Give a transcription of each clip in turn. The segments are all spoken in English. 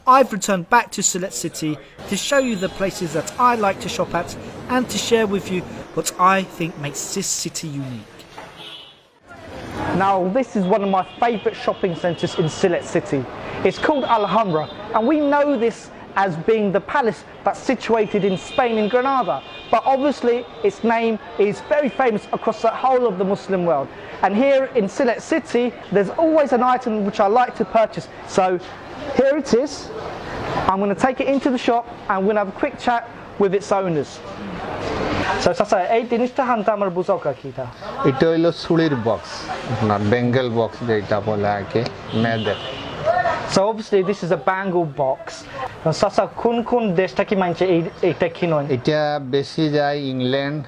I've returned back to Sylhet City to show you the places that I like to shop at and to share with you what I think makes this city unique. Now this is one of my favourite shopping centres in Sylhet City. It's called Alhambra, and we know this as being the palace that's situated in Spain, in Granada, but obviously its name is very famous across the whole of the Muslim world. And here in Sylhet City there's always an item which I like to purchase, so here it is. I'm going to take it into the shop and we're going to have a quick chat with its owners. So Sasa, এই জিনিসটা হানতে আমার বুঝাও কিটা? এটা হলো সুলির box, না Bengal box যেটা বলে আগে মেয়েদের। So obviously this is a bangle box. Sasa, কোন দেশটা কি মানছে এইটা কিনেন? এটা বেশি যায় ইংল্যান্ড,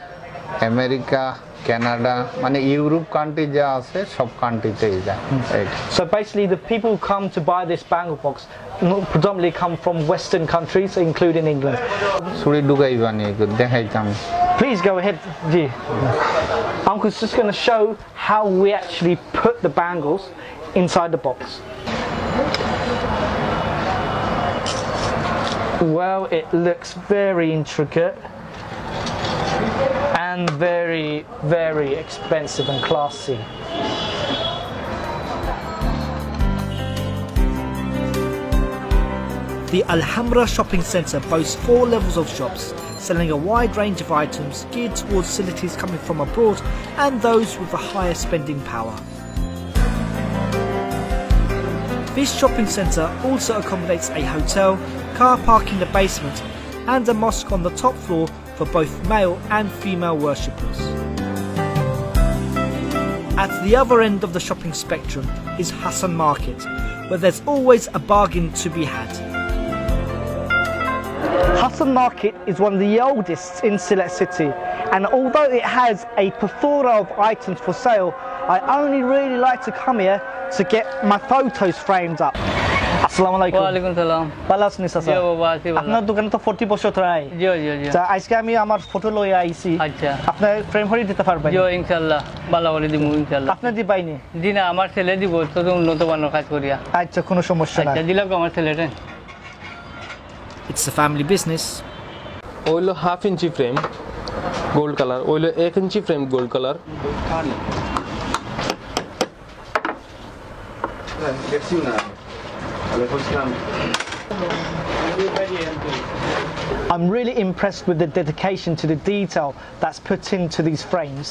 আমেরিকা, কানাডা, মানে ইউরোপ কান্ট্রি যা আছে সব কান্ট্রিতেই যায়। So basically the people who come to buy this bangle box predominantly come from Western countries, including England. সুরি ঢুকাইবা নি দেখাইতাম। Please go ahead, Ji. Uncle's just going to show how we actually put the bangles inside the box. Well, it looks very intricate and very, very expensive and classy. The Alhambra shopping centre boasts 4 levels of shops, selling a wide range of items geared towards Sylhetis coming from abroad and those with a higher spending power. This shopping centre also accommodates a hotel, car park in the basement and a mosque on the top floor for both male and female worshippers. At the other end of the shopping spectrum is Hassan Market, where there's always a bargain to be had. Hassan Market is one of the oldest in Sylhet City, and although it has a plethora of items for sale, I only really like to come here to get my photos framed up. Assalamu alaikum. Wa alaikum salam. ভালো আছেন চাচা? জি বাবা, আছি ভালো। আপনার দোকানে তো 40 বছর ধরে। জি জি জি। তা আজকে আমি আমার ফটো লই আইছি। আচ্ছা। আপনি ফ্রেম করে দিতে পারবেন? জি ইনশাআল্লাহ, ভালো করে দিমু ইনশাআল্লাহ। আপনি দিবাইনি? জি না, আমার ছেলে দিব, তো উন্নত মানের কাজ করিয়া। আচ্ছা, কোনো সমস্যা নাই। আচ্ছা, দিলাম আমার ছেলেরে। It's a family business. Oilo half inch frame, gold color. Oilo 1 inch frame, gold color. I'm really impressed with the dedication to the detail that's put into these frames.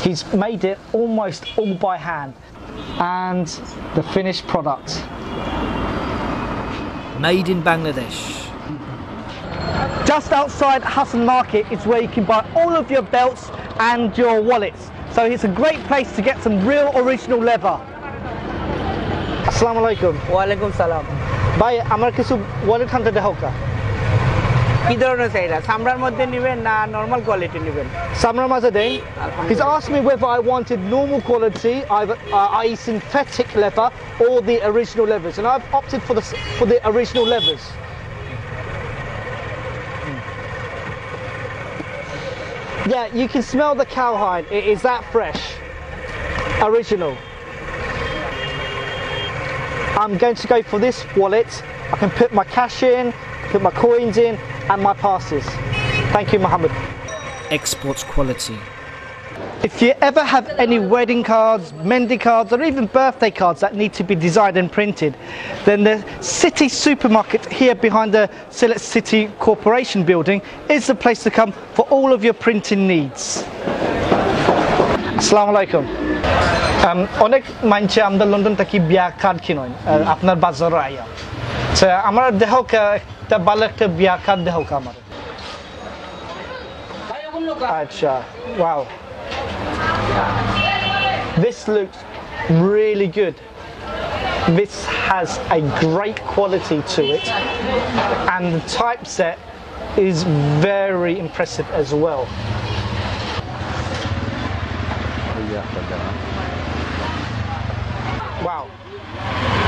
He's made it almost all by hand. And the finished product. Made in Bangladesh. Just outside Hassan Market is where you can buy all of your belts and your wallets. So it's a great place to get some real original leather. Assalamu alaikum. Wa alaikum salam. Bhai, amar kichu wallet hante dekho ka? কি ধরনের চাইরা? চামড়ার মধ্যে নেবেন না normal quality নেবেন? Samra maze dein. He's asked me whether I wanted normal quality, either i.e. synthetic leather or the original leathers, and I've opted for the original leathers. Yeah, you can smell the cowhide. It is that fresh. Original. I'm going to go for this wallet. I can put my cash in, put my coins in, and my passes. Thank you, Mohammed. Export quality. If you ever have any wedding cards, Mendy cards, or even birthday cards that need to be designed and printed, then the City Supermarket here behind the Sylhet City Corporation building is the place to come for all of your printing needs. Assalamu alaikum. অনেক মানছে আমাদের London থেকে বিয়া card কিনেন আপনার বাজারে আইয়া। তো আমার দেখাও একটা ভালো একটা বিয়া কার্ড দেখাও আমার। আচ্ছা, wow. This looks really good. This has a great quality to it, and the typeset is very impressive as well. Wow,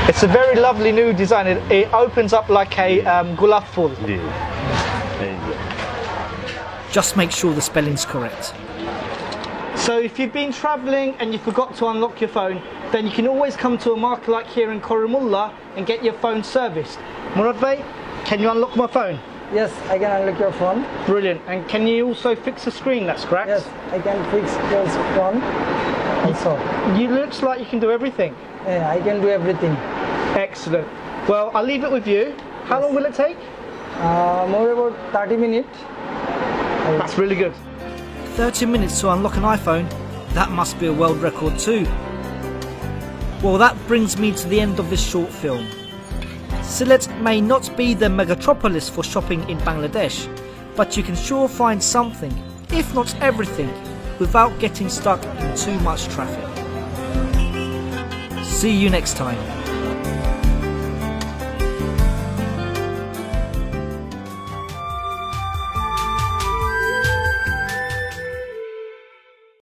it's a very lovely new design. It opens up like a gulab full. Just make sure the spelling's correct. So if you've been travelling and you forgot to unlock your phone, then you can always come to a market like here in Koramullah and get your phone serviced. Murad Bey, can you unlock my phone? Yes, I can unlock your phone. Brilliant. And can you also fix the screen? That's correct. Yes, I can fix your phone also. You looks like you can do everything. Yeah, I can do everything. Excellent. Well, I'll leave it with you. How long will it take? More about 30 minutes. That's really good. 30 minutes to unlock an iPhone. That must be a world record too. Well, that brings me to the end of this short film. Sylhet may not be the megatropolis for shopping in Bangladesh, but you can sure find something, if not everything, without getting stuck in too much traffic. See you next time.